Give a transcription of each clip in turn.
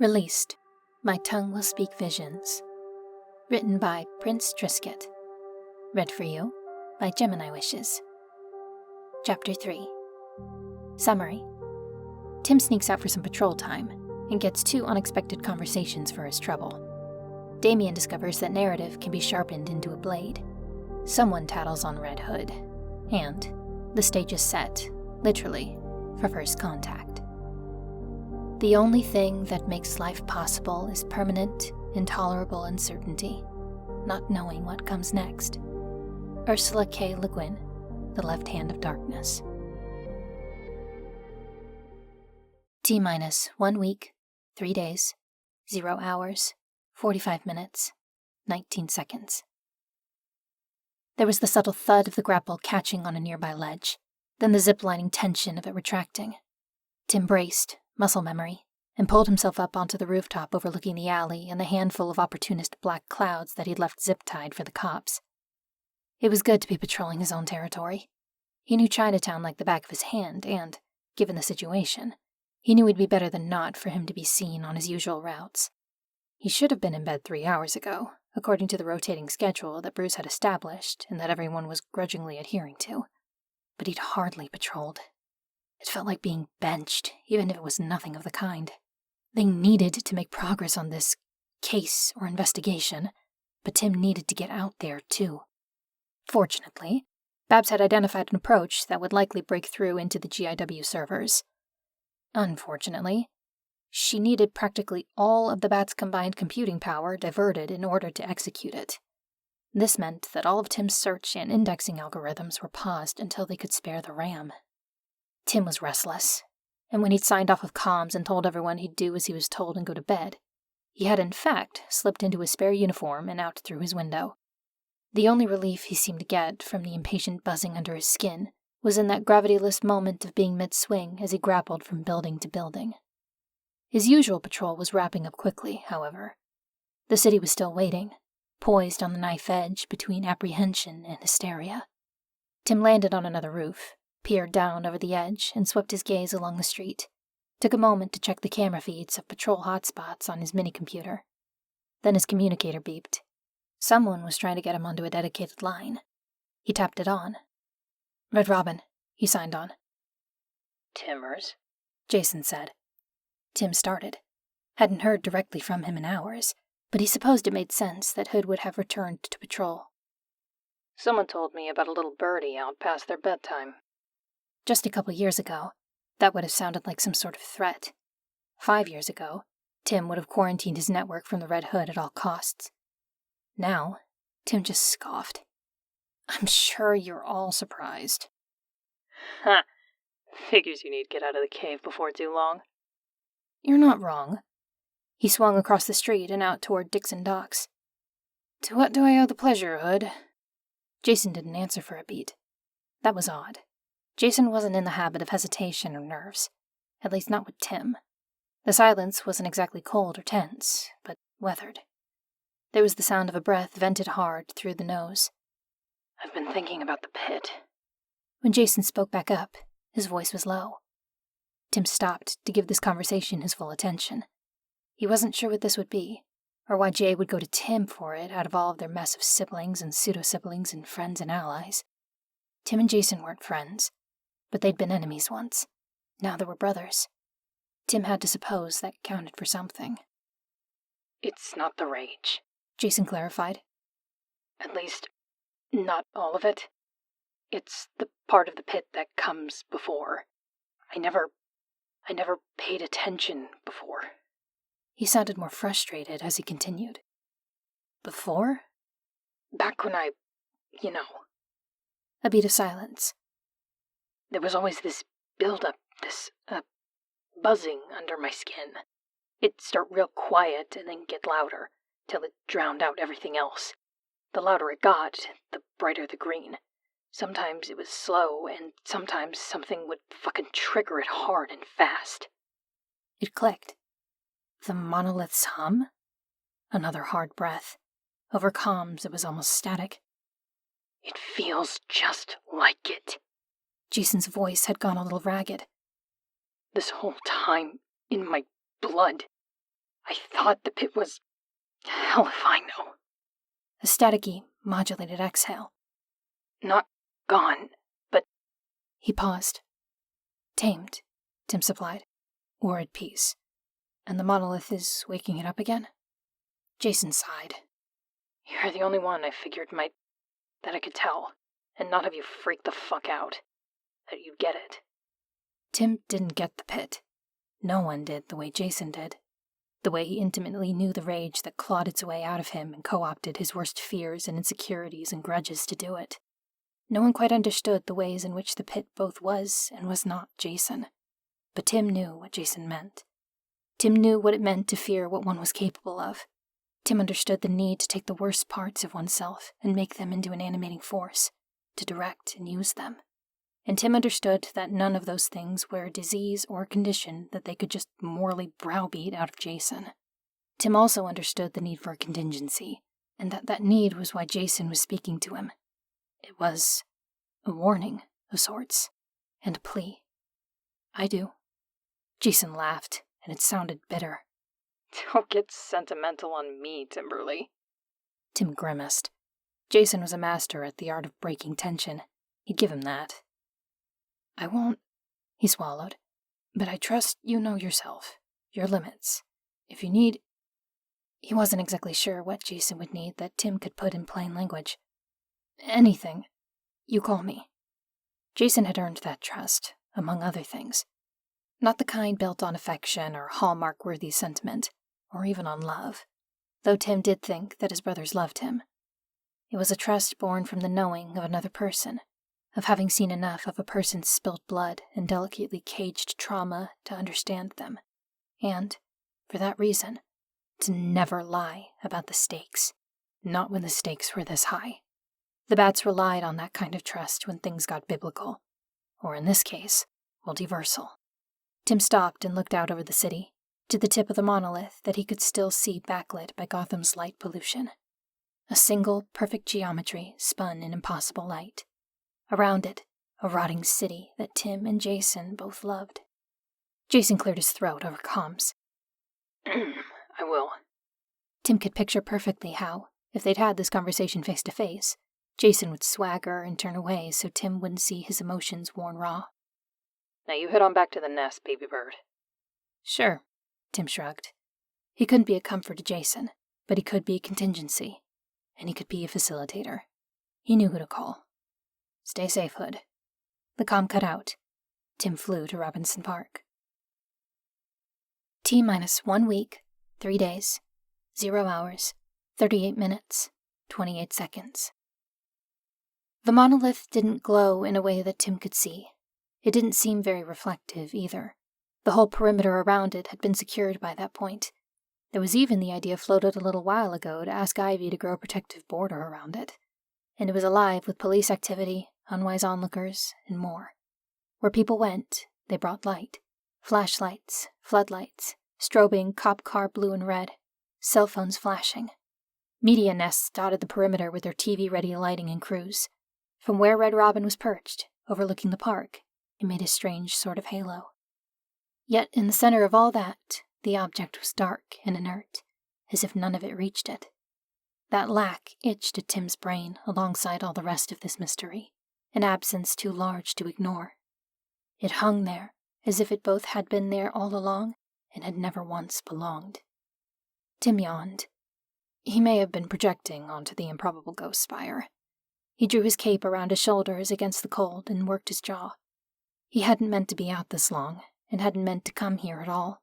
Released, My Tongue Will Speak Visions. Written by Prince Trisket. Read for you by Gemini Wishes. Chapter 3. Summary. Tim sneaks out for some patrol time and gets 2 unexpected conversations for his trouble. Damian discovers that narrative can be sharpened into a blade. Someone tattles on Red Hood. And the stage is set, literally, for first contact. The only thing that makes life possible is permanent, intolerable uncertainty, not knowing what comes next. Ursula K. Le Guin, The Left Hand of Darkness. T-1 week, 3 days, 0 hours, 45 minutes, 19 seconds. There was the subtle thud of the grapple catching on a nearby ledge, then the zip-lining tension of it retracting. Tim braced, muscle memory, and pulled himself up onto the rooftop overlooking the alley and the handful of opportunist black clouds that he'd left zip-tied for the cops. It was good to be patrolling his own territory. He knew Chinatown like the back of his hand, and, given the situation, he knew it'd be better than not for him to be seen on his usual routes. He should have been in bed 3 hours ago, according to the rotating schedule that Bruce had established and that everyone was grudgingly adhering to. But he'd hardly patrolled. It felt like being benched, even if it was nothing of the kind. They needed to make progress on this case or investigation, but Tim needed to get out there, too. Fortunately, Babs had identified an approach that would likely break through into the GIW servers. Unfortunately, she needed practically all of the Bat's combined computing power diverted in order to execute it. This meant that all of Tim's search and indexing algorithms were paused until they could spare the RAM. Tim was restless, and when he'd signed off of comms and told everyone he'd do as he was told and go to bed, he had in fact slipped into his spare uniform and out through his window. The only relief he seemed to get from the impatient buzzing under his skin was in that gravityless moment of being mid-swing as he grappled from building to building. His usual patrol was wrapping up quickly, however. The city was still waiting, poised on the knife edge between apprehension and hysteria. Tim landed on another roof, peered down over the edge, and swept his gaze along the street. Took a moment to check the camera feeds of patrol hotspots on his mini-computer. Then his communicator beeped. Someone was trying to get him onto a dedicated line. He tapped it on. Red Robin, he signed on. Timmers? Jason said. Tim started. Hadn't heard directly from him in hours, but he supposed it made sense that Hood would have returned to patrol. Someone told me about a little birdie out past their bedtime. Just a couple years ago, that would have sounded like some sort of threat. 5 years ago, Tim would have quarantined his network from the Red Hood at all costs. Now, Tim just scoffed. I'm sure you're all surprised. Ha! Figures you need to get out of the cave before too long. You're not wrong. He swung across the street and out toward Dixon Docks. To what do I owe the pleasure, Hood? Jason didn't answer for a beat. That was odd. Jason wasn't in the habit of hesitation or nerves, at least not with Tim. The silence wasn't exactly cold or tense, but weathered. There was the sound of a breath vented hard through the nose. I've been thinking about the pit. When Jason spoke back up, his voice was low. Tim stopped to give this conversation his full attention. He wasn't sure what this would be, or why Jay would go to Tim for it out of all of their mess of siblings and pseudo-siblings and friends and allies. Tim and Jason weren't friends, but they'd been enemies once. Now they were brothers. Tim had to suppose that counted for something. It's not the rage, Jason clarified. At least, not all of it. It's the part of the pit that comes before. I never paid attention before. He sounded more frustrated as he continued. Before? Back when A beat of silence. There was always this build-up, this, buzzing under my skin. It'd start real quiet and then get louder, till it drowned out everything else. The louder it got, the brighter the green. Sometimes it was slow, and sometimes something would fucking trigger it hard and fast. It clicked. The monolith's hum? Another hard breath. Over comms, it was almost static. It feels just like it. Jason's voice had gone a little ragged. This whole time, in my blood. I thought the pit was... Hell if I know. A staticky, modulated exhale. Not gone, but... He paused. Tamed, Tim supplied. Or at peace. And the monolith is waking it up again? Jason sighed. You're the only one I figured might... that I could tell, and not have you freak the fuck out. That you'd get it. Tim didn't get the pit. No one did the way Jason did. The way he intimately knew the rage that clawed its way out of him and co-opted his worst fears and insecurities and grudges to do it. No one quite understood the ways in which the pit both was and was not Jason. But Tim knew what Jason meant. Tim knew what it meant to fear what one was capable of. Tim understood the need to take the worst parts of oneself and make them into an animating force, to direct and use them. And Tim understood that none of those things were a disease or a condition that they could just morally browbeat out of Jason. Tim also understood the need for a contingency, and that need was why Jason was speaking to him. It was a warning of sorts, and a plea. I do. Jason laughed, and it sounded bitter. Don't get sentimental on me, Timberly. Tim grimaced. Jason was a master at the art of breaking tension. He'd give him that. I won't, he swallowed, but I trust you know yourself, your limits. If you need... He wasn't exactly sure what Jason would need that Tim could put in plain language. Anything. You call me. Jason had earned that trust, among other things. Not the kind built on affection or hallmark-worthy sentiment, or even on love, though Tim did think that his brothers loved him. It was a trust born from the knowing of another person, of having seen enough of a person's spilt blood and delicately caged trauma to understand them, and, for that reason, to never lie about the stakes, not when the stakes were this high. The Bats relied on that kind of trust when things got biblical, or in this case, multiversal. Tim stopped and looked out over the city, to the tip of the monolith that he could still see backlit by Gotham's light pollution. A single, perfect geometry spun in impossible light. Around it, a rotting city that Tim and Jason both loved. Jason cleared his throat over comms. I will. Tim could picture perfectly how, if they'd had this conversation face to face, Jason would swagger and turn away so Tim wouldn't see his emotions worn raw. Now you head on back to the nest, baby bird. Sure, Tim shrugged. He couldn't be a comfort to Jason, but he could be a contingency, and he could be a facilitator. He knew who to call. Stay safe, Hood. The comm cut out. Tim flew to Robinson Park. T-1 week, 3 days, 0 hours, 38 minutes, 28 seconds. The monolith didn't glow in a way that Tim could see. It didn't seem very reflective either. The whole perimeter around it had been secured by that point. There was even the idea floated a little while ago to ask Ivy to grow a protective border around it. And it was alive with police activity, unwise onlookers, and more. Where people went, they brought light. Flashlights, floodlights, strobing cop car blue and red, cell phones flashing. Media nests dotted the perimeter with their TV-ready lighting and crews. From where Red Robin was perched, overlooking the park, it made a strange sort of halo. Yet in the center of all that, the object was dark and inert, as if none of it reached it. That lack itched at Tim's brain alongside all the rest of this mystery, an absence too large to ignore. It hung there, as if it both had been there all along and had never once belonged. Tim yawned. He may have been projecting onto the improbable ghost spire. He drew his cape around his shoulders against the cold and worked his jaw. He hadn't meant to be out this long, and hadn't meant to come here at all.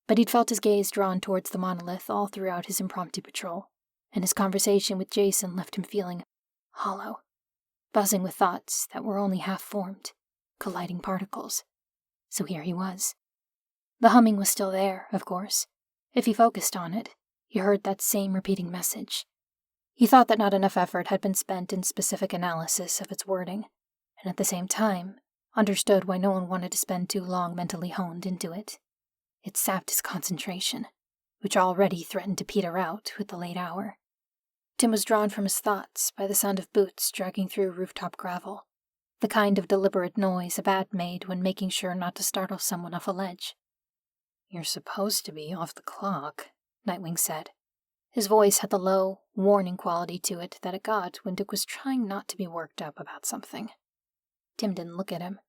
But he'd felt his gaze drawn towards the monolith all throughout his impromptu patrol, and his conversation with Jason left him feeling hollow, buzzing with thoughts that were only half-formed, colliding particles. So here he was. The humming was still there, of course. If he focused on it, he heard that same repeating message. He thought that not enough effort had been spent in specific analysis of its wording, and at the same time, understood why no one wanted to spend too long mentally honed into it. It sapped his concentration, which already threatened to peter out with the late hour. Tim was drawn from his thoughts by the sound of boots dragging through rooftop gravel, the kind of deliberate noise a bat made when making sure not to startle someone off a ledge. You're supposed to be off the clock, Nightwing said. His voice had the low, warning quality to it that it got when Dick was trying not to be worked up about something. Tim didn't look at him.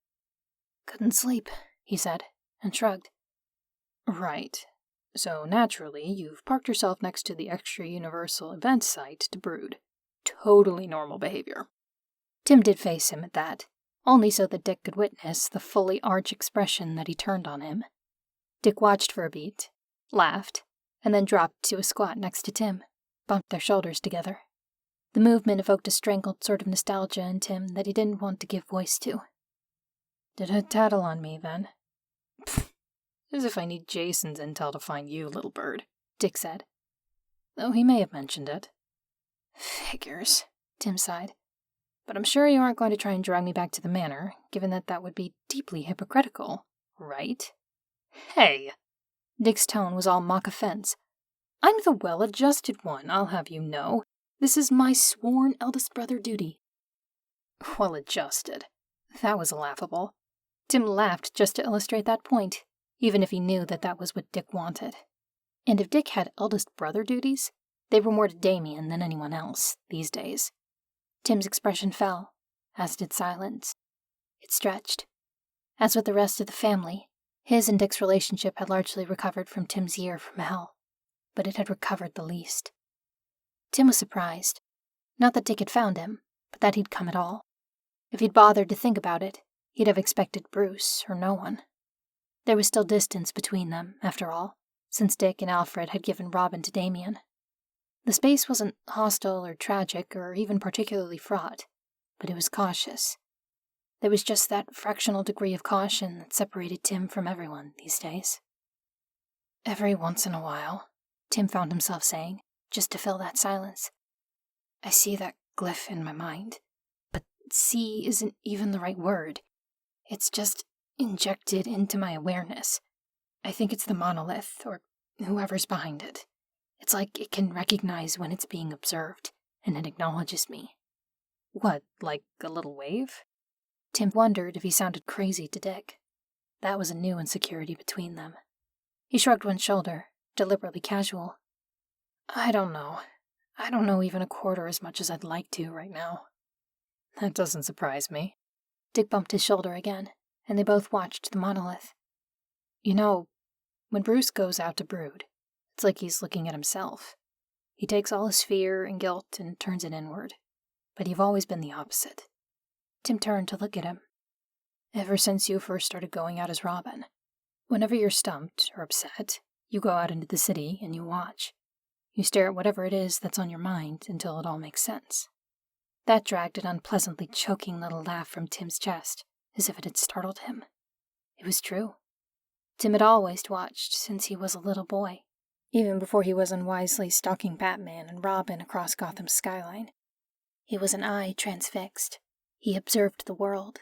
Couldn't sleep, he said, and shrugged. Right. So naturally, you've parked yourself next to the extra-universal event site to brood. Totally normal behavior. Tim did face him at that, only so that Dick could witness the fully arch expression that he turned on him. Dick watched for a beat, laughed, and then dropped to a squat next to Tim, bumped their shoulders together. The movement evoked a strangled sort of nostalgia in Tim that he didn't want to give voice to. Did a tattle on me, then? Pfft, as if I need Jason's intel to find you, little bird, Dick said. Though he may have mentioned it. Figures, Tim sighed. But I'm sure you aren't going to try and drag me back to the manor, given that that would be deeply hypocritical, right? Hey! Dick's tone was all mock offense. I'm the well-adjusted one, I'll have you know. This is my sworn eldest brother duty. Well-adjusted. That was laughable. Tim laughed just to illustrate that point, even if he knew that that was what Dick wanted. And if Dick had eldest brother duties, they were more to Damian than anyone else, these days. Tim's expression fell, as did silence. It stretched. As with the rest of the family, his and Dick's relationship had largely recovered from Tim's year from hell, but it had recovered the least. Tim was surprised. Not that Dick had found him, but that he'd come at all. If he'd bothered to think about it, he'd have expected Bruce or no one. There was still distance between them, after all, since Dick and Alfred had given Robin to Damian. The space wasn't hostile or tragic or even particularly fraught, but it was cautious. There was just that fractional degree of caution that separated Tim from everyone these days. Every once in a while, Tim found himself saying, just to fill that silence, I see that glyph in my mind, but see isn't even the right word. It's just injected into my awareness. I think it's the monolith, or whoever's behind it. It's like it can recognize when it's being observed, and it acknowledges me. What, like a little wave? Tim wondered if he sounded crazy to Dick. That was a new insecurity between them. He shrugged one shoulder, deliberately casual. I don't know. I don't know even a quarter as much as I'd like to right now. That doesn't surprise me. Dick bumped his shoulder again, and they both watched the monolith. You know, when Bruce goes out to brood, it's like he's looking at himself. He takes all his fear and guilt and turns it inward. But you've always been the opposite. Tim turned to look at him. Ever since you first started going out as Robin. Whenever you're stumped or upset, you go out into the city and you watch. You stare at whatever it is that's on your mind until it all makes sense. That dragged an unpleasantly choking little laugh from Tim's chest, as if it had startled him. It was true. Tim had always watched since he was a little boy, even before he was unwisely stalking Batman and Robin across Gotham's skyline. He was an eye transfixed. He observed the world,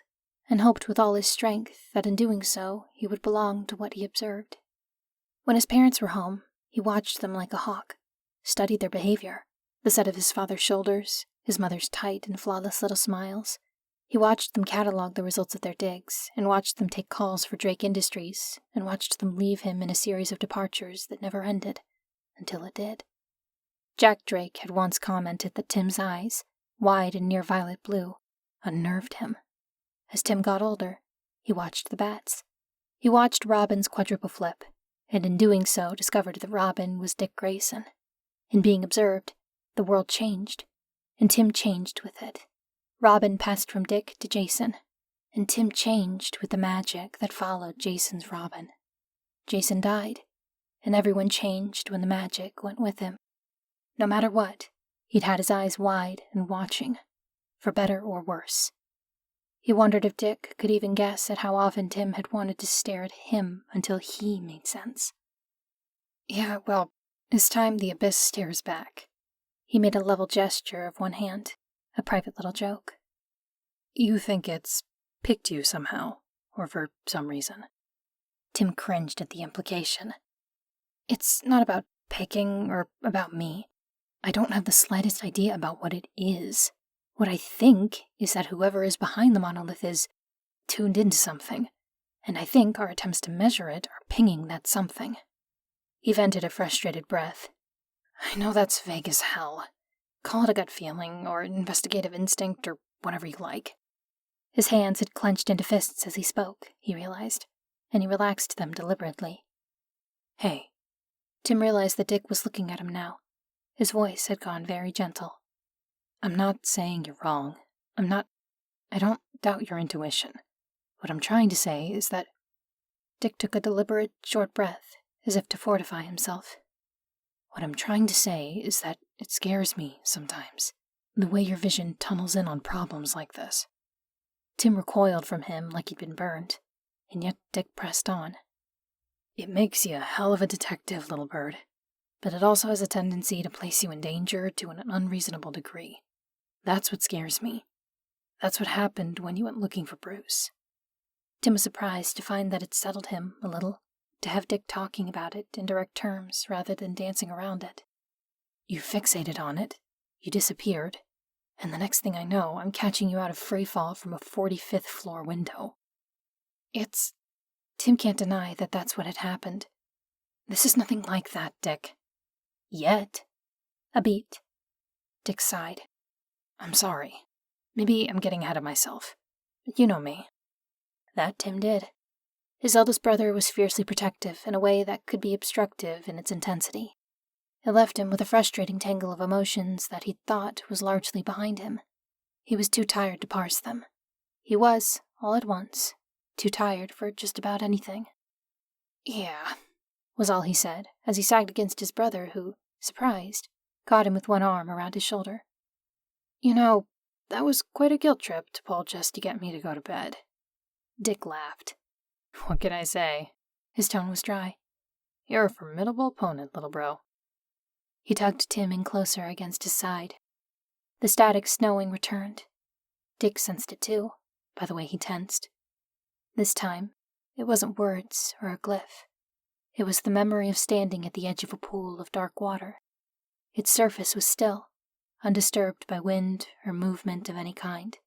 and hoped with all his strength that in doing so he would belong to what he observed. When his parents were home, he watched them like a hawk, studied their behavior, the set of his father's shoulders, his mother's tight and flawless little smiles. He watched them catalog the results of their digs, and watched them take calls for Drake Industries, and watched them leave him in a series of departures that never ended, until it did. Jack Drake had once commented that Tim's eyes, wide and near violet blue, unnerved him. As Tim got older, he watched the bats. He watched Robin's quadruple flip, and in doing so discovered that Robin was Dick Grayson. In being observed, the world changed, and Tim changed with it. Robin passed from Dick to Jason, and Tim changed with the magic that followed Jason's Robin. Jason died, and everyone changed when the magic went with him. No matter what, he'd had his eyes wide and watching, for better or worse. He wondered if Dick could even guess at how often Tim had wanted to stare at him until he made sense. Yeah, well, it's time the abyss stares back. He made a level gesture of one hand, a private little joke. You think it's picked you somehow, or for some reason? Tim cringed at the implication. It's not about picking or about me. I don't have the slightest idea about what it is. What I think is that whoever is behind the monolith is tuned into something, and I think our attempts to measure it are pinging that something. He vented a frustrated breath. I know that's vague as hell. Call it a gut feeling, or investigative instinct, or whatever you like. His hands had clenched into fists as he spoke, he realized, and he relaxed them deliberately. Hey. Tim realized that Dick was looking at him now. His voice had gone very gentle. I'm not saying you're wrong. I don't doubt your intuition. What I'm trying to say is that... Dick took a deliberate, short breath, as if to fortify himself. What I'm trying to say is that it scares me sometimes, the way your vision tunnels in on problems like this. Tim recoiled from him like he'd been burned, and yet Dick pressed on. It makes you a hell of a detective, little bird, but it also has a tendency to place you in danger to an unreasonable degree. That's what scares me. That's what happened when you went looking for Bruce. Tim was surprised to find that it settled him a little, to have Dick talking about it in direct terms rather than dancing around it. You fixated on it, you disappeared, and the next thing I know, I'm catching you out of free fall from a 45th floor window. Tim can't deny that that's what had happened. This is nothing like that, Dick. Yet. A beat. Dick sighed. I'm sorry. Maybe I'm getting ahead of myself. But you know me. That Tim did. His eldest brother was fiercely protective in a way that could be obstructive in its intensity. It left him with a frustrating tangle of emotions that he'd thought was largely behind him. He was too tired to parse them. He was, all at once, too tired for just about anything. Yeah, was all he said, as he sagged against his brother who, surprised, caught him with one arm around his shoulder. You know, that was quite a guilt trip to pull just to get me to go to bed. Dick laughed. What can I say? His tone was dry. You're a formidable opponent, little bro. He tugged Tim in closer against his side. The static snowing returned. Dick sensed it too, by the way he tensed. This time, it wasn't words or a glyph. It was the memory of standing at the edge of a pool of dark water. Its surface was still, undisturbed by wind or movement of any kind.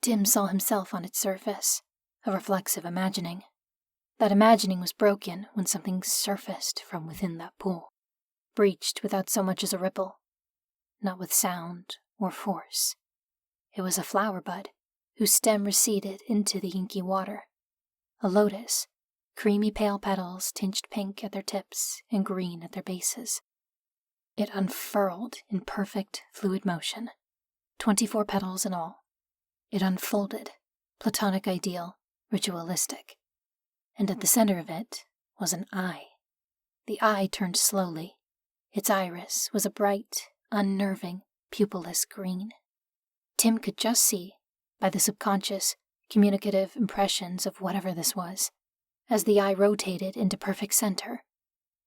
Tim saw himself on its surface, a reflexive imagining. That imagining was broken when something surfaced from within that pool, breached without so much as a ripple, not with sound or force. It was a flower bud, whose stem receded into the inky water. A lotus, creamy pale petals tinged pink at their tips and green at their bases. It unfurled in perfect, fluid motion, 24 petals in all. It unfolded, platonic ideal, ritualistic. And at the center of it was an eye. The eye turned slowly. Its iris was a bright, unnerving, pupilless green. Tim could just see, by the subconscious, communicative impressions of whatever this was, as the eye rotated into perfect center,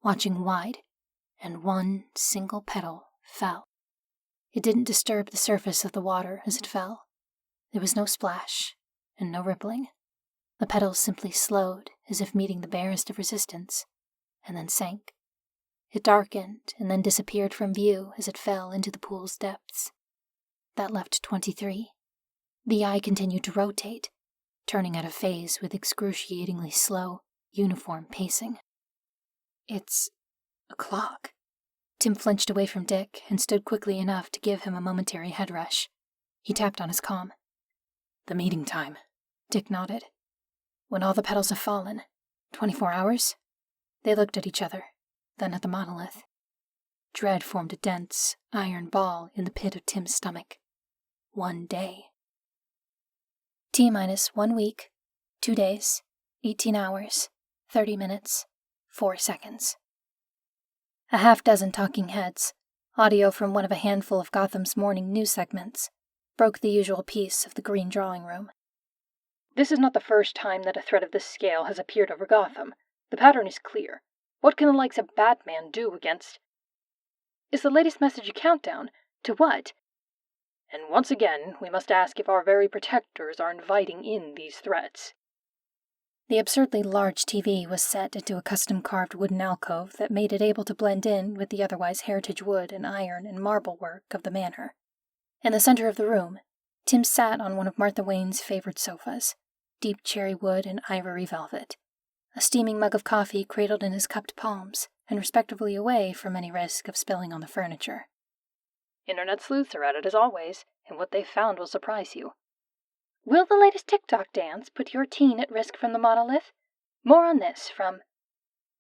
watching wide, and one single petal fell. It didn't disturb the surface of the water as it fell. There was no splash, and no rippling. The petals simply slowed as if meeting the barest of resistance, and then sank. It darkened and then disappeared from view as it fell into the pool's depths. That left 23. The eye continued to rotate, turning out of phase with excruciatingly slow, uniform pacing. It's a clock. Tim flinched away from Dick and stood quickly enough to give him a momentary head rush. He tapped on his comm. The meeting time. Dick nodded. When all the petals have fallen. 24 hours? They looked at each other, then at the monolith. Dread formed a dense, iron ball in the pit of Tim's stomach. 1 day. T-minus 1 week, 2 days, 18 hours, 30 minutes, 4 seconds. A half-dozen talking heads, audio from one of a handful of Gotham's morning news segments, broke the usual peace of the green drawing room. This is not the first time that a threat of this scale has appeared over Gotham. The pattern is clear. What can the likes of Batman do against... Is the latest message a countdown? To what? And once again, we must ask if our very protectors are inviting in these threats. The absurdly large TV was set into a custom-carved wooden alcove that made it able to blend in with the otherwise heritage wood and iron and marble work of the Manor. In the center of the room, Tim sat on one of Martha Wayne's favorite sofas, deep cherry wood and ivory velvet, a steaming mug of coffee cradled in his cupped palms and respectably away from any risk of spilling on the furniture. Internet sleuths are at it as always, and what they've found will surprise you. Will the latest TikTok dance put your teen at risk from the monolith? More on this from...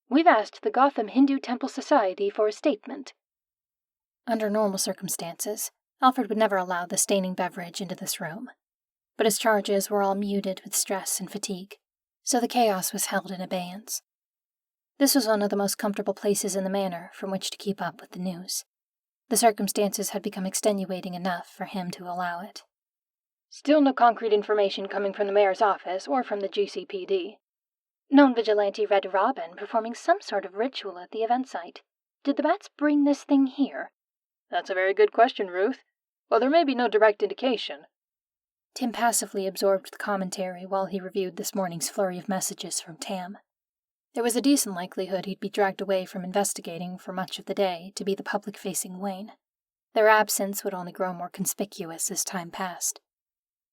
We've asked the Gotham Hindu Temple Society for a statement. Under normal circumstances, Alfred would never allow the staining beverage into this room. But his charges were all muted with stress and fatigue, so the chaos was held in abeyance. This was one of the most comfortable places in the manor from which to keep up with the news. The circumstances had become extenuating enough for him to allow it. Still no concrete information coming from the mayor's office or from the GCPD. Known vigilante Red Robin performing some sort of ritual at the event site. Did the bats bring this thing here? That's a very good question, Ruth. Well, there may be no direct indication. Tim passively absorbed the commentary while he reviewed this morning's flurry of messages from Tam. There was a decent likelihood he'd be dragged away from investigating for much of the day to be the public-facing Wayne. Their absence would only grow more conspicuous as time passed.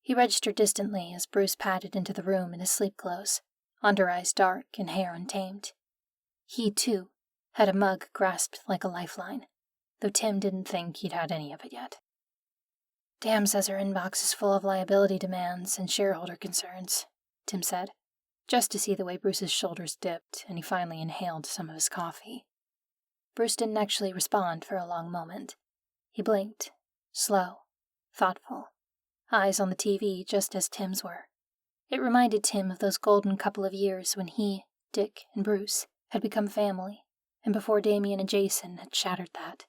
He registered distantly as Bruce padded into the room in his sleep clothes, under eyes dark and hair untamed. He, too, had a mug grasped like a lifeline, though Tim didn't think he'd had any of it yet. Dam says her inbox is full of liability demands and shareholder concerns, Tim said, just to see the way Bruce's shoulders dipped and he finally inhaled some of his coffee. Bruce didn't actually respond for a long moment. He blinked, slow, thoughtful, eyes on the TV just as Tim's were. It reminded Tim of those golden couple of years when he, Dick, and Bruce had become family, and before Damian and Jason had shattered that.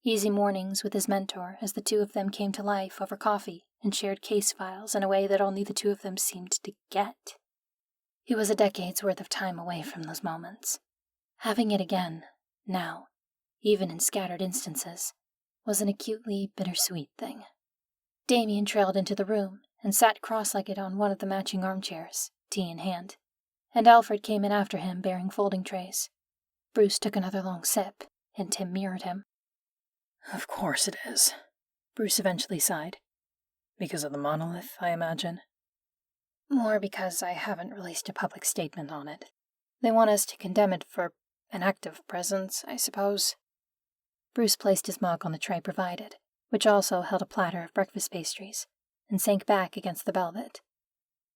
Easy mornings with his mentor as the two of them came to life over coffee and shared case files in a way that only the two of them seemed to get. He was a decade's worth of time away from those moments. Having it again, now, even in scattered instances, was an acutely bittersweet thing. Damian trailed into the room and sat cross-legged on one of the matching armchairs, tea in hand, and Alfred came in after him bearing folding trays. Bruce took another long sip, and Tim mirrored him. Of course it is, Bruce eventually sighed. Because of the monolith, I imagine. More because I haven't released a public statement on it. They want us to condemn it for an active presence, I suppose. Bruce placed his mug on the tray provided, which also held a platter of breakfast pastries, and sank back against the velvet.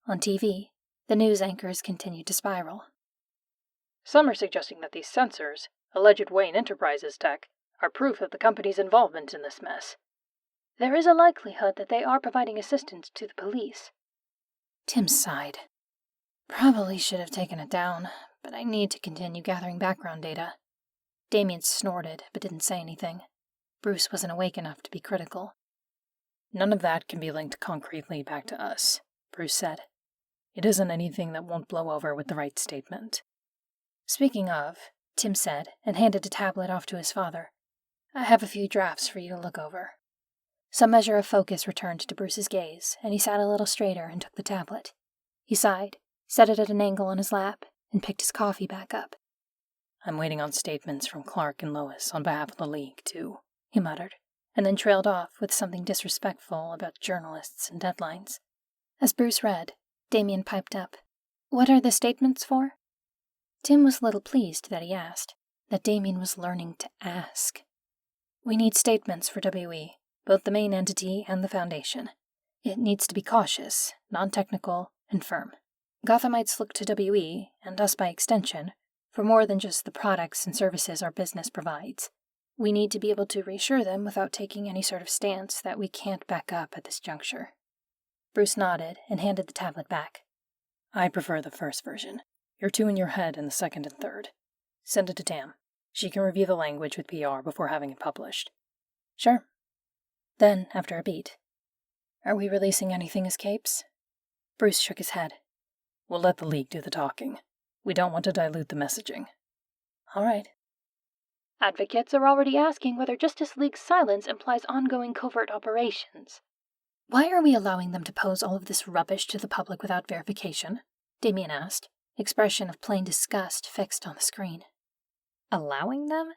On TV, the news anchors continued to spiral. Some are suggesting that these sensors, alleged Wayne Enterprises tech, are proof of the company's involvement in this mess. There is a likelihood that they are providing assistance to the police. Tim sighed. Probably should have taken it down, but I need to continue gathering background data. Damian snorted, but didn't say anything. Bruce wasn't awake enough to be critical. None of that can be linked concretely back to us, Bruce said. It isn't anything that won't blow over with the right statement. Speaking of, Tim said, and handed a tablet off to his father. I have a few drafts for you to look over. Some measure of focus returned to Bruce's gaze, and he sat a little straighter and took the tablet. He sighed, set it at an angle on his lap, and picked his coffee back up. I'm waiting on statements from Clark and Lois on behalf of the League, too, he muttered, and then trailed off with something disrespectful about journalists and deadlines. As Bruce read, Damian piped up. What are the statements for? Tim was a little pleased that he asked, that Damian was learning to ask. We need statements for WE, both the main entity and the Foundation. It needs to be cautious, non-technical, and firm. Gothamites look to WE, and us by extension, for more than just the products and services our business provides. We need to be able to reassure them without taking any sort of stance that we can't back up at this juncture. Bruce nodded and handed the tablet back. I prefer the first version. You're two in your head in the second and third. Send it to Tam. She can review the language with PR before having it published. Sure. Then, after a beat, are we releasing anything as capes? Bruce shook his head. We'll let the League do the talking. We don't want to dilute the messaging. All right. Advocates are already asking whether Justice League's silence implies ongoing covert operations. Why are we allowing them to pose all of this rubbish to the public without verification? Damian asked, expression of plain disgust fixed on the screen. Allowing them?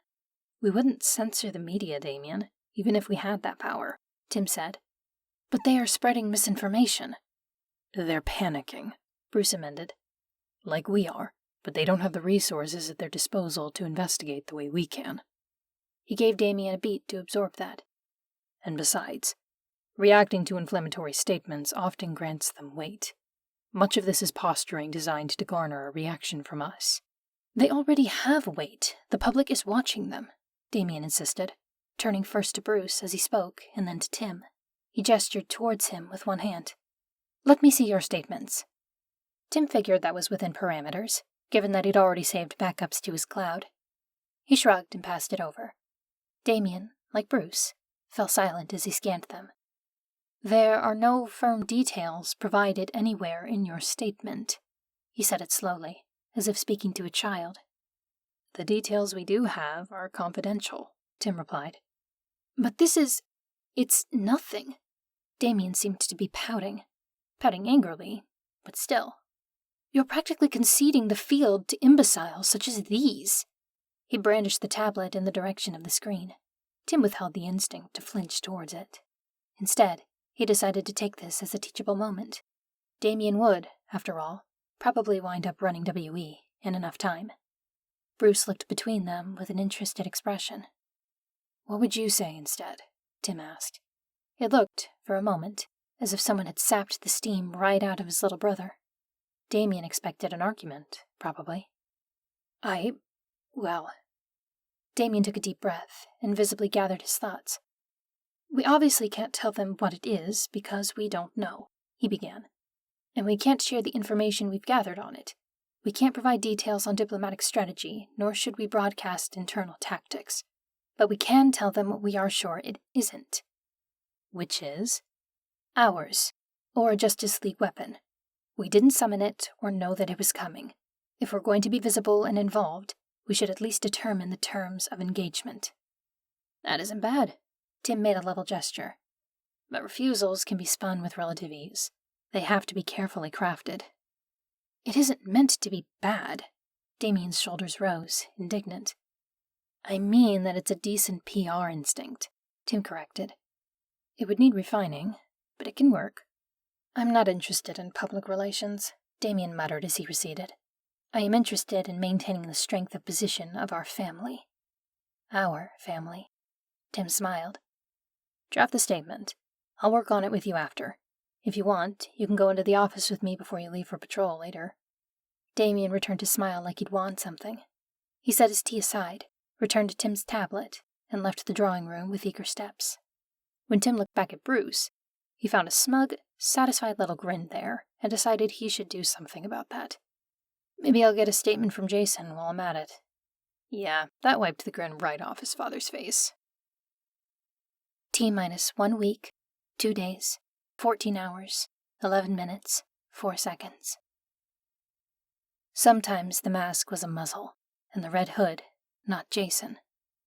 We wouldn't censor the media, Damian, even if we had that power, Tim said. But they are spreading misinformation. They're panicking, Bruce amended. Like we are. but they don't have the resources at their disposal to investigate the way we can. He gave Damian a beat to absorb that. And besides, reacting to inflammatory statements often grants them weight. Much of this is posturing designed to garner a reaction from us. They already have weight. The public is watching them, Damian insisted, turning first to Bruce as he spoke and then to Tim. He gestured towards him with one hand. Let me see your statements. Tim figured that was within parameters, given that he'd already saved backups to his cloud. He shrugged and passed it over. Damian, like Bruce, fell silent as he scanned them. There are no firm details provided anywhere in your statement. He said it slowly, as if speaking to a child. The details we do have are confidential, Tim replied. But it's nothing. Damian seemed to be pouting angrily, but still. You're practically conceding the field to imbeciles such as these. He brandished the tablet in the direction of the screen. Tim withheld the instinct to flinch towards it. Instead, he decided to take this as a teachable moment. Damian would, after all, probably wind up running WE in enough time. Bruce looked between them with an interested expression. What would you say instead? Tim asked. It looked, for a moment, as if someone had sapped the steam right out of his little brother. Damian expected an argument, probably. Damian took a deep breath and visibly gathered his thoughts. We obviously can't tell them what it is because we don't know, he began. And we can't share the information we've gathered on it. We can't provide details on diplomatic strategy, nor should we broadcast internal tactics. But we can tell them what we are sure it isn't. Which is? Ours, or a Justice League weapon. We didn't summon it or know that it was coming. If we're going to be visible and involved, we should at least determine the terms of engagement. That isn't bad. Tim made a level gesture. But refusals can be spun with relative ease. They have to be carefully crafted. It isn't meant to be bad. Damian's shoulders rose, indignant. I mean that it's a decent PR instinct, Tim corrected. It would need refining, but it can work. I'm not interested in public relations, Damian muttered as he receded. I am interested in maintaining the strength of position of our family. Our family. Tim smiled. Draft the statement. I'll work on it with you after. If you want, you can go into the office with me before you leave for patrol later. Damian returned to smile like he'd won something. He set his tea aside, returned to Tim's tablet, and left the drawing room with eager steps. When Tim looked back at Bruce, he found a smug, satisfied little grin there, and decided he should do something about that. Maybe I'll get a statement from Jason while I'm at it. Yeah, that wiped the grin right off his father's face. T-minus 1 week, 2 days, 14 hours, 11 minutes, 4 seconds. Sometimes the mask was a muzzle, and the red hood, not Jason,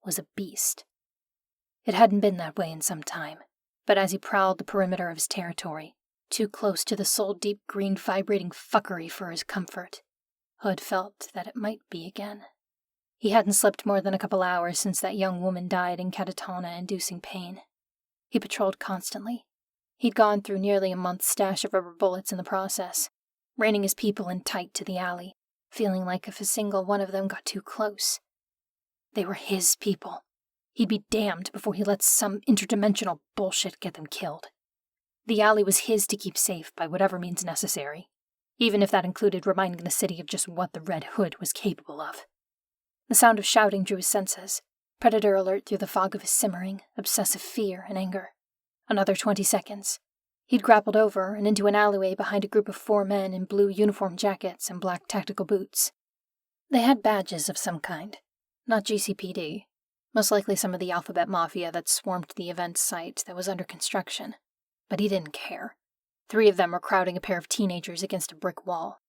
was a beast. It hadn't been that way in some time, but as he prowled the perimeter of his territory, too close to the soul-deep green vibrating fuckery for his comfort, Hood felt that it might be again. He hadn't slept more than a couple hours since that young woman died in catatonic-inducing pain. He patrolled constantly. He'd gone through nearly a month's stash of rubber bullets in the process, reining his people in tight to the alley, feeling like if a single one of them got too close. They were his people. He'd be damned before he let some interdimensional bullshit get them killed. The alley was his to keep safe by whatever means necessary, even if that included reminding the city of just what the Red Hood was capable of. The sound of shouting drew his senses, predator alert through the fog of his simmering, obsessive fear and anger. Another 20 seconds. He'd grappled over and into an alleyway behind a group of 4 men in blue uniform jackets and black tactical boots. They had badges of some kind, not GCPD, most likely some of the alphabet mafia that swarmed the event site that was under construction. But he didn't care. 3 of them were crowding a pair of teenagers against a brick wall.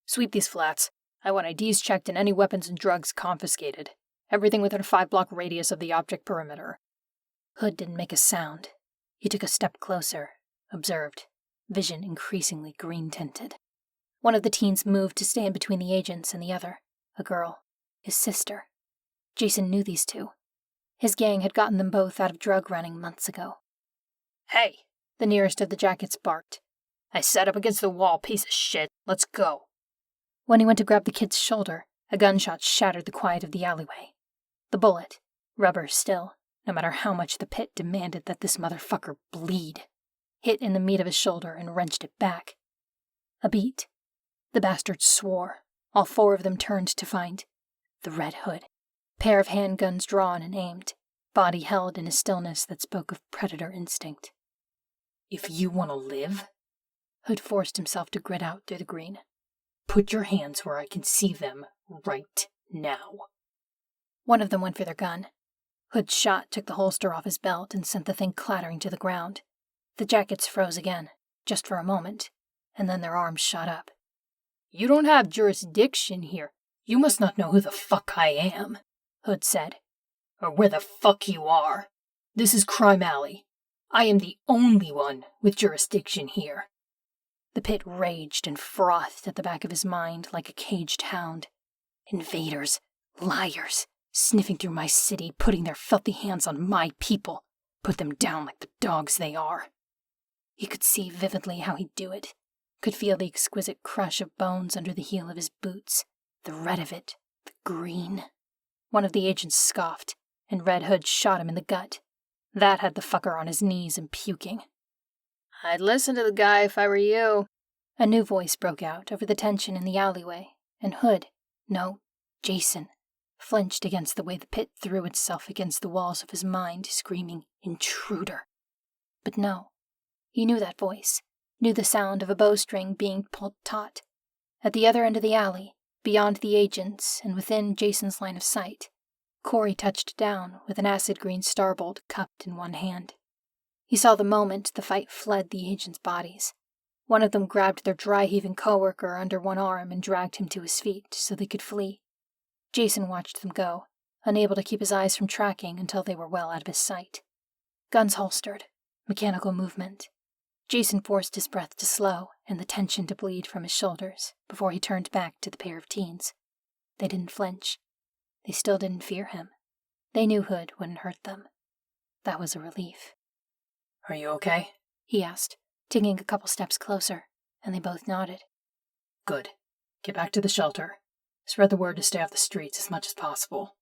Sweep these flats. I want IDs checked and any weapons and drugs confiscated. Everything within a 5-block radius of the object perimeter. Hood didn't make a sound. He took a step closer, observed, vision increasingly green-tinted. One of the teens moved to stand between the agents and the other, a girl, his sister. Jason knew these 2. His gang had gotten them both out of drug running months ago. Hey, the nearest of the jackets barked. I set up against the wall, piece of shit. Let's go. When he went to grab the kid's shoulder, a gunshot shattered the quiet of the alleyway. The bullet, rubber still, no matter how much the pit demanded that this motherfucker bleed, hit in the meat of his shoulder and wrenched it back. A beat. The bastards swore. All 4 of them turned to find the Red Hood. Pair of handguns drawn and aimed, body held in a stillness that spoke of predator instinct. If you want to live, Hood forced himself to grit out through the green. Put your hands where I can see them right now. One of them went for their gun. Hood's shot took the holster off his belt and sent the thing clattering to the ground. The jackets froze again, just for a moment, and then their arms shot up. You don't have jurisdiction here. You must not know who the fuck I am, Hood said. Or where the fuck you are. This is Crime Alley. I am the only one with jurisdiction here. The pit raged and frothed at the back of his mind like a caged hound. Invaders, liars, sniffing through my city, putting their filthy hands on my people. Put them down like the dogs they are. He could see vividly how he'd do it. Could feel the exquisite crush of bones under the heel of his boots. The red of it, the green. One of the agents scoffed, and Red Hood shot him in the gut. That had the fucker on his knees and puking. I'd listen to the guy if I were you. A new voice broke out over the tension in the alleyway, and Hood, no, Jason, flinched against the way the pit threw itself against the walls of his mind, screaming, "Intruder!" But no, he knew that voice, knew the sound of a bowstring being pulled taut. At the other end of the alley, beyond the agents and within Jason's line of sight, Corey touched down with an acid-green starbolt cupped in one hand. He saw the moment the fight fled the agents' bodies. One of them grabbed their dry-heaving coworker under one arm and dragged him to his feet so they could flee. Jason watched them go, unable to keep his eyes from tracking until they were well out of his sight. Guns holstered, mechanical movement. Jason forced his breath to slow and the tension to bleed from his shoulders before he turned back to the pair of teens. They didn't flinch. They still didn't fear him. They knew Hood wouldn't hurt them. That was a relief. Are you okay? He asked, taking a couple steps closer, and they both nodded. Good. Get back to the shelter. Spread the word to stay off the streets as much as possible.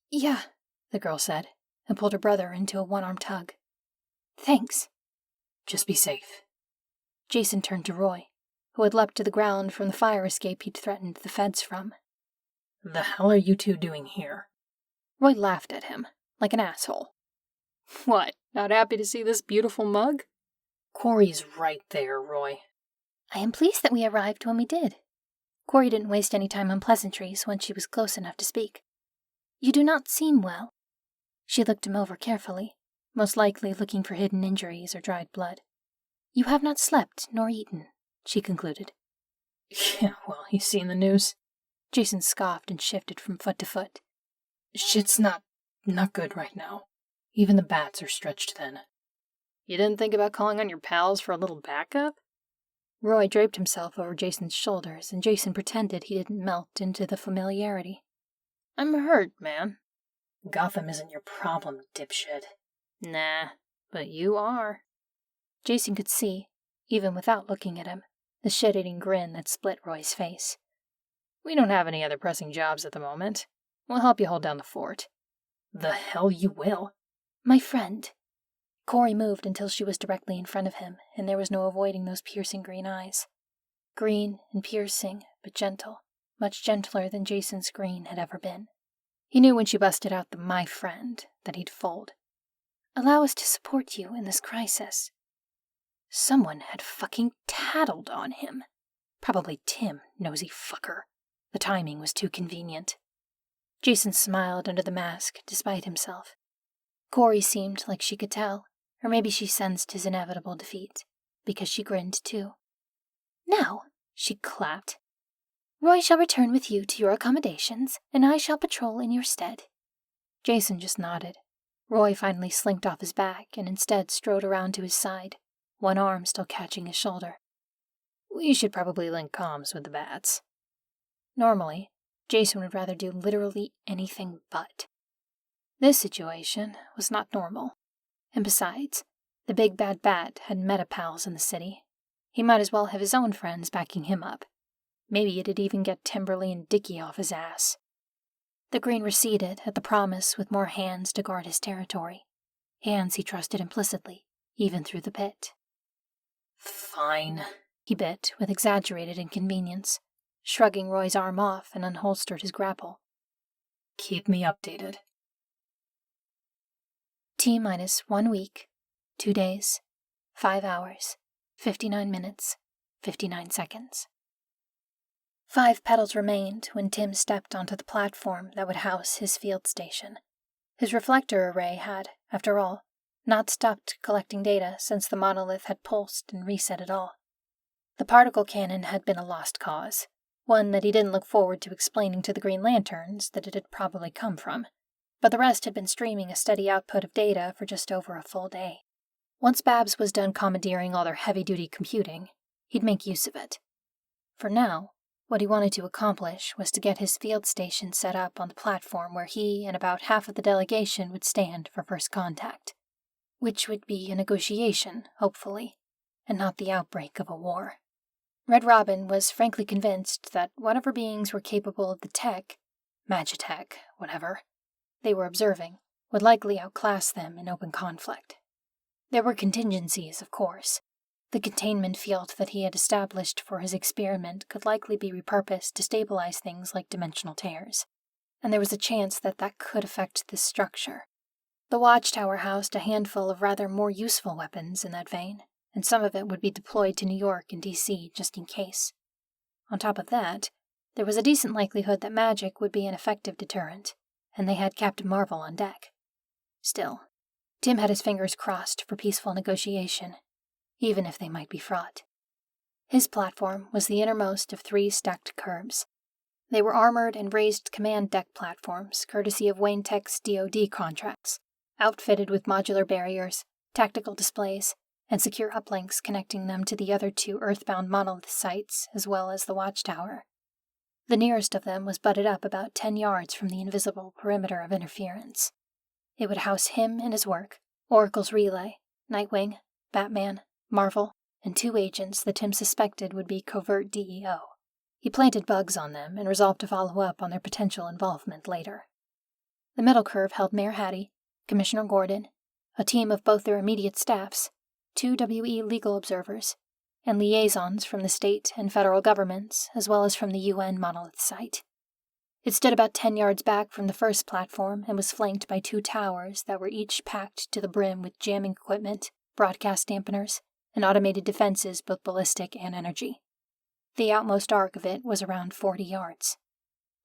Yeah, the girl said, and pulled her brother into a one-armed hug. Thanks. Just be safe. Jason turned to Roy, who had leapt to the ground from the fire escape he'd threatened the feds from. The hell are you two doing here? Roy laughed at him, like an asshole. What, not happy to see this beautiful mug? Corey's right there, Roy. I am pleased that we arrived when we did. Corey didn't waste any time on pleasantries when she was close enough to speak. You do not seem well. She looked him over carefully, most likely looking for hidden injuries or dried blood. You have not slept nor eaten, she concluded. Yeah, well, you seen the news? Jason scoffed and shifted from foot to foot. Shit's not good right now. Even the bats are stretched thin. You didn't think about calling on your pals for a little backup? Roy draped himself over Jason's shoulders, and Jason pretended he didn't melt into the familiarity. I'm hurt, man. Gotham isn't your problem, dipshit. Nah, but you are. Jason could see, even without looking at him, the shit-eating grin that split Roy's face. We don't have any other pressing jobs at the moment. We'll help you hold down the fort. The hell you will. My friend. Corey moved until she was directly in front of him, and there was no avoiding those piercing green eyes. Green and piercing, but gentle, much gentler than Jason's green had ever been. He knew when she busted out the "my friend" that he'd fold. Allow us to support you in this crisis. Someone had fucking tattled on him. Probably Tim, nosy fucker. The timing was too convenient. Jason smiled under the mask, despite himself. Corey seemed like she could tell, or maybe she sensed his inevitable defeat, because she grinned too. Now, she clapped. Roy shall return with you to your accommodations, and I shall patrol in your stead. Jason just nodded. Roy finally slinked off his back and instead strode around to his side, one arm still catching his shoulder. We should probably link comms with the bats. Normally, Jason would rather do literally anything but. This situation was not normal. And besides, the big bad bat had meta-pals in the city. He might as well have his own friends backing him up. Maybe it'd even get Timberly and Dickie off his ass. The green receded at the promise with more hands to guard his territory. Hands he trusted implicitly, even through the pit. Fine, he bit with exaggerated inconvenience, shrugging Roy's arm off and unholstered his grapple. Keep me updated. T-minus 1 week, 2 days, 5 hours, 59 minutes, 59 seconds. 5 petals remained when Tim stepped onto the platform that would house his field station. His reflector array had, after all, not stopped collecting data since the monolith had pulsed and reset it all. The particle cannon had been a lost cause, one that he didn't look forward to explaining to the Green Lanterns that it had probably come from, but the rest had been streaming a steady output of data for just over a full day. Once Babs was done commandeering all their heavy-duty computing, he'd make use of it. For now, what he wanted to accomplish was to get his field station set up on the platform where he and about half of the delegation would stand for first contact, which would be a negotiation, hopefully, and not the outbreak of a war. Red Robin was frankly convinced that whatever beings were capable of the tech, magitech, whatever, they were observing, would likely outclass them in open conflict. There were contingencies, of course. The containment field that he had established for his experiment could likely be repurposed to stabilize things like dimensional tears, and there was a chance that that could affect this structure. The watchtower housed a handful of rather more useful weapons in that vein, and some of it would be deployed to New York and D.C. just in case. On top of that, there was a decent likelihood that magic would be an effective deterrent, and they had Captain Marvel on deck. Still, Tim had his fingers crossed for peaceful negotiation, even if they might be fraught. His platform was the innermost of 3 stacked curbs. They were armored and raised command deck platforms, courtesy of Wayne Tech's DoD contracts, outfitted with modular barriers, tactical displays, and secure uplinks connecting them to the other 2 earthbound monolith sites, as well as the watchtower. The nearest of them was butted up about 10 yards from the invisible perimeter of interference. It would house him and his work, Oracle's relay, Nightwing, Batman, Marvel, and 2 agents that Tim suspected would be covert DEO. He planted bugs on them and resolved to follow up on their potential involvement later. The middle curve held Mayor Hattie, Commissioner Gordon, a team of both their immediate staffs, 2 WE legal observers, and liaisons from the state and federal governments, as well as from the UN monolith site. It stood about 10 yards back from the first platform and was flanked by 2 towers that were each packed to the brim with jamming equipment, broadcast dampeners, and automated defenses both ballistic and energy. The outmost arc of it was around 40 yards.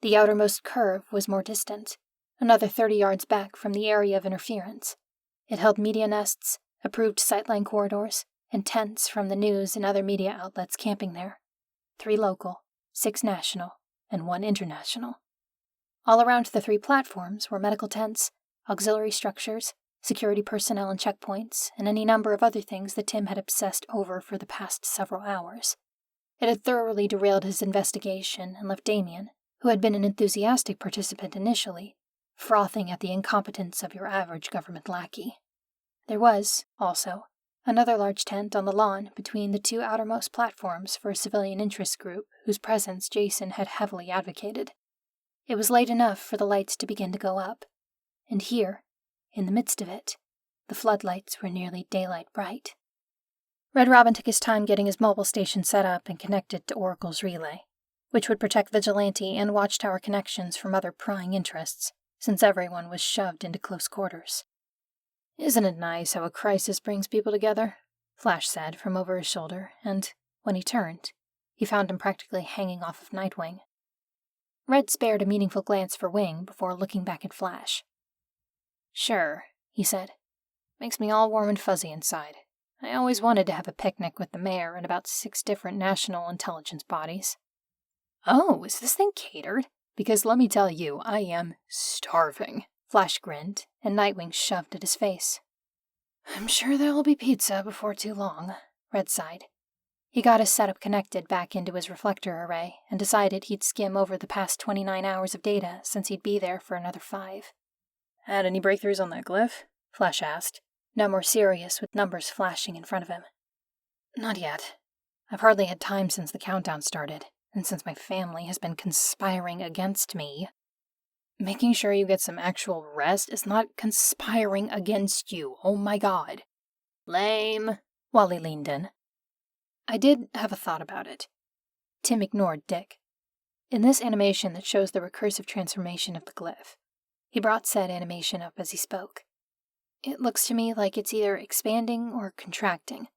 The outermost curve was more distant, another 30 yards back from the area of interference. It held media nests, approved sightline corridors, and tents from the news and other media outlets camping there. 3 local, 6 national, and 1 international. All around the 3 platforms were medical tents, auxiliary structures, security personnel and checkpoints, and any number of other things that Tim had obsessed over for the past several hours. It had thoroughly derailed his investigation and left Damian, who had been an enthusiastic participant initially, frothing at the incompetence of your average government lackey. There was, also, another large tent on the lawn between the 2 outermost platforms for a civilian interest group whose presence Jason had heavily advocated. It was late enough for the lights to begin to go up, and here, in the midst of it, the floodlights were nearly daylight bright. Red Robin took his time getting his mobile station set up and connected to Oracle's relay, which would protect Vigilante and Watchtower connections from other prying interests, since everyone was shoved into close quarters. "Isn't it nice how a crisis brings people together?" Flash said from over his shoulder, and, when he turned, he found him practically hanging off of Nightwing. Red spared a meaningful glance for Wing before looking back at Flash. "Sure," he said. "Makes me all warm and fuzzy inside. I always wanted to have a picnic with the mayor and about 6 different national intelligence bodies." "Oh, is this thing catered? Because let me tell you, I am starving." Flash grinned, and Nightwing shoved at his face. "I'm sure there will be pizza before too long," Red sighed. He got his setup connected back into his reflector array and decided he'd skim over the past 29 hours of data since he'd be there for another 5. "Had any breakthroughs on that glyph?" Flash asked, now more serious with numbers flashing in front of him. "Not yet. I've hardly had time since the countdown started. and since my family has been conspiring against me, making sure you get some actual rest is not conspiring against you. Oh my god. Lame. Wally leaned in. I did have a thought about it. Tim ignored Dick. In this animation that shows the recursive transformation of the glyph, he brought said animation up as he spoke. It looks to me like it's either expanding or contracting.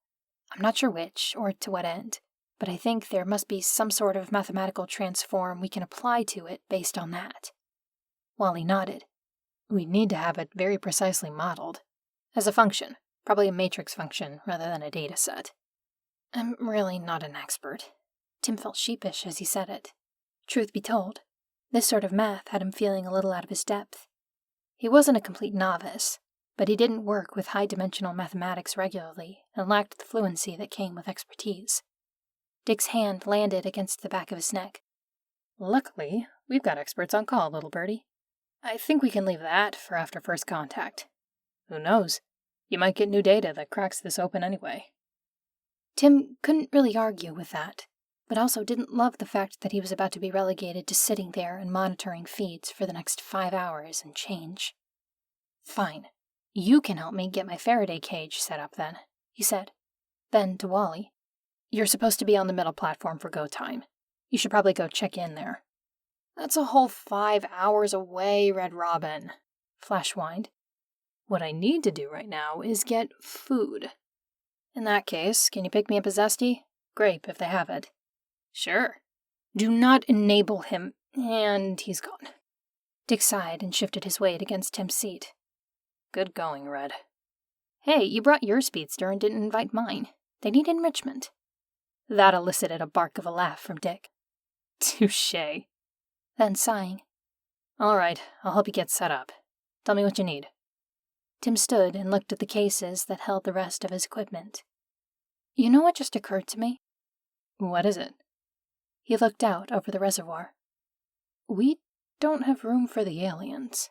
I'm not sure which, or to what end, but I think there must be some sort of mathematical transform we can apply to it based on that. Wally nodded. We'd need to have it very precisely modeled. As a function, probably a matrix function rather than a data set. I'm really not an expert. Tim felt sheepish as he said it. Truth be told, this sort of math had him feeling a little out of his depth. He wasn't a complete novice, but he didn't work with high-dimensional mathematics regularly and lacked the fluency that came with expertise. Dick's hand landed against the back of his neck. Luckily, we've got experts on call, little birdie. I think we can leave that for after first contact. Who knows? You might get new data that cracks this open anyway. Tim couldn't really argue with that, but also didn't love the fact that he was about to be relegated to sitting there and monitoring feeds for the next 5 hours and change. Fine. You can help me get my Faraday cage set up then, he said. Then to Wally, you're supposed to be on the middle platform for go time. You should probably go check in there. That's a whole 5 hours away, Red Robin, Flash whined. What I need to do right now is get food. In that case, can you pick me up a Zesty? Grape, if they have it. Sure. Do not enable him, and he's gone. Dick sighed and shifted his weight against Tim's seat. Good going, Red. Hey, you brought your speedster and didn't invite mine. They need enrichment. That elicited a bark of a laugh from Dick. Touché. Then sighing. All right, I'll help you get set up. Tell me what you need. Tim stood and looked at the cases that held the rest of his equipment. You know what just occurred to me? What is it? He looked out over the reservoir. We don't have room for the aliens.